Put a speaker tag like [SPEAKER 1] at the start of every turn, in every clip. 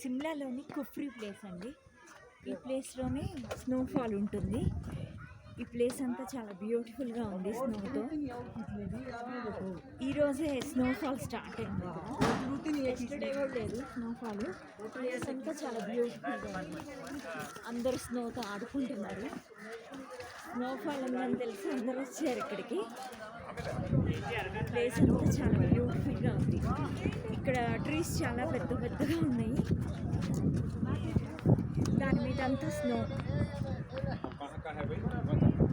[SPEAKER 1] సిమ్లాలోని Kufri place అండి. ఈ ప్లేస్లోనే స్నోఫాల్ ఉంటుంది. ఈ ప్లేస్ అంతా చాలా బ్యూటిఫుల్గా ఉంది స్నోతో. ఈరోజే స్నోఫాల్ స్టార్ట్ అయింది. ఎస్టర్డే కూడా లేదు స్నోఫాల్. ప్లేస్ అంతా చాలా బ్యూటిఫుల్గా ఉంది. అందరూ స్నోతో ఆడుకుంటున్నారు. స్నోఫాల్ ఉందని తెలిసి అందరూ వచ్చారు ఇక్కడికి. ప్లేస్ అంతా చాలా బ్యూటిఫుల్గా ఉంది. ఇక్కడ ట్రీస్ చాలా పెద్ద పెద్దగా ఉన్నాయి. దాని మీద అంతా స్నో.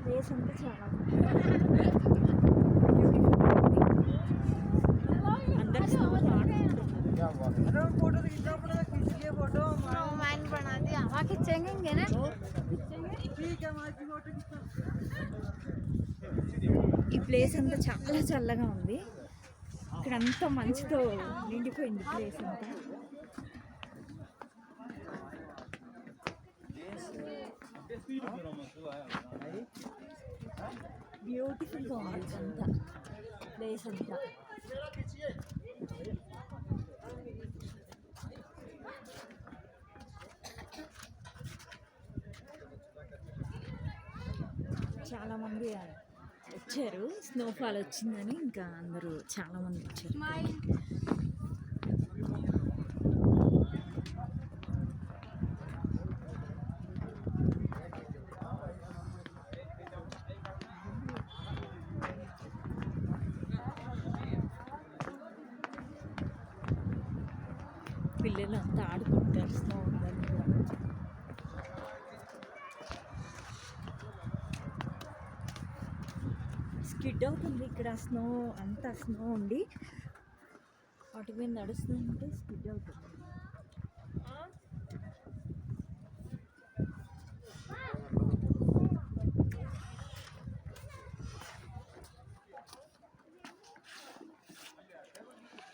[SPEAKER 1] ప్లేస్ అంతా చాలా అందరు స్నో ఈ ప్లేస్ అంతా చాలా చల్లగా ఉంది. ఇక్కడ అంతా మంచుతో నిండిపోయింది ప్లేస్ అంతా. బ్యూటిఫుల్గా ఉంది ఇదంతా ప్లేస్ అంతా. చాలామంది వచ్చారు. స్నోఫాల్ వచ్చిందని ఇంకా అందరూ చాలామంది వచ్చారు. పిల్లలు అంతా ఆడుకుంటారు స్నో ఉందని. స్కిడ్ అవుతుంది ఇక్కడ. స్నో అంతా స్నో ఉండి వాటి మీద నడుస్తుంటే స్కిడ్ అవుతుంది.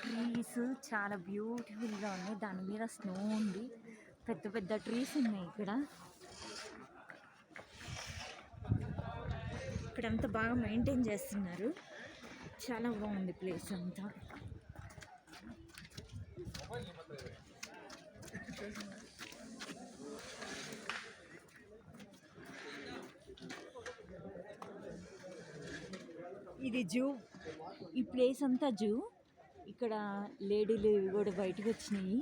[SPEAKER 1] ట్రీస్ చాలా బ్యూటిఫుల్గా ఉన్నాయి. దాని మీద స్నో ఉంది. పెద్ద పెద్ద ట్రీస్ ఉన్నాయి ఇక్కడ. ఇక్కడంతా బాగా మెయింటైన్ చేస్తున్నారు. చాలా బాగుంది ప్లేస్ అంతా. ఇది జూ. ఈ ప్లేస్ అంతా జూ. ఇక్కడ లేడీలు కూడా బయటకు వచ్చినాయి.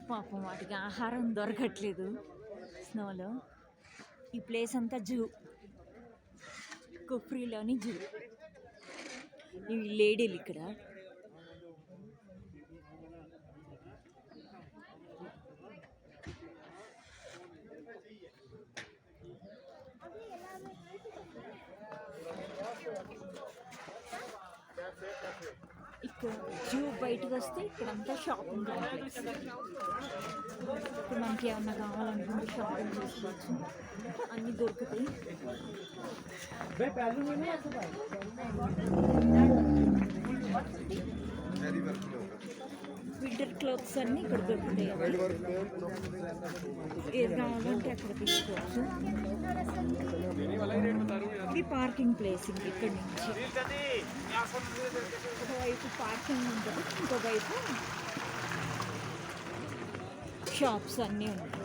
[SPEAKER 1] పాపం వాటికి ఆహారం దొరకట్లేదు స్నోలో. ఈ ప్లేస్ అంతా జూ, కుఫ్రీలోని జూ. ఇవి లేడీలు ఇక్కడ. ఇక్కడ జూ బయటకు వస్తే ఇక్కడంతా షాపింగ్ కాంప్లెక్స్. ఇప్పుడు మనకి ఏమన్నా కావాలనుకుంటే షాపింగ్ చేసుకోవచ్చు. అన్నీ దొరుకుతాయి. వింటర్ క్లోత్స్ అన్నీ ఇక్కడ దొరుకుతాయి. ఏది కావాలంటే అక్కడ తీసుకోవచ్చు. ఇది పార్కింగ్ ప్లేస్. ఇక్కడ నుంచి ఒకవైపు పార్కింగ్ ఉంటుంది, ఇంకోవైపు షాప్స్ అన్నీ ఉంటాయి.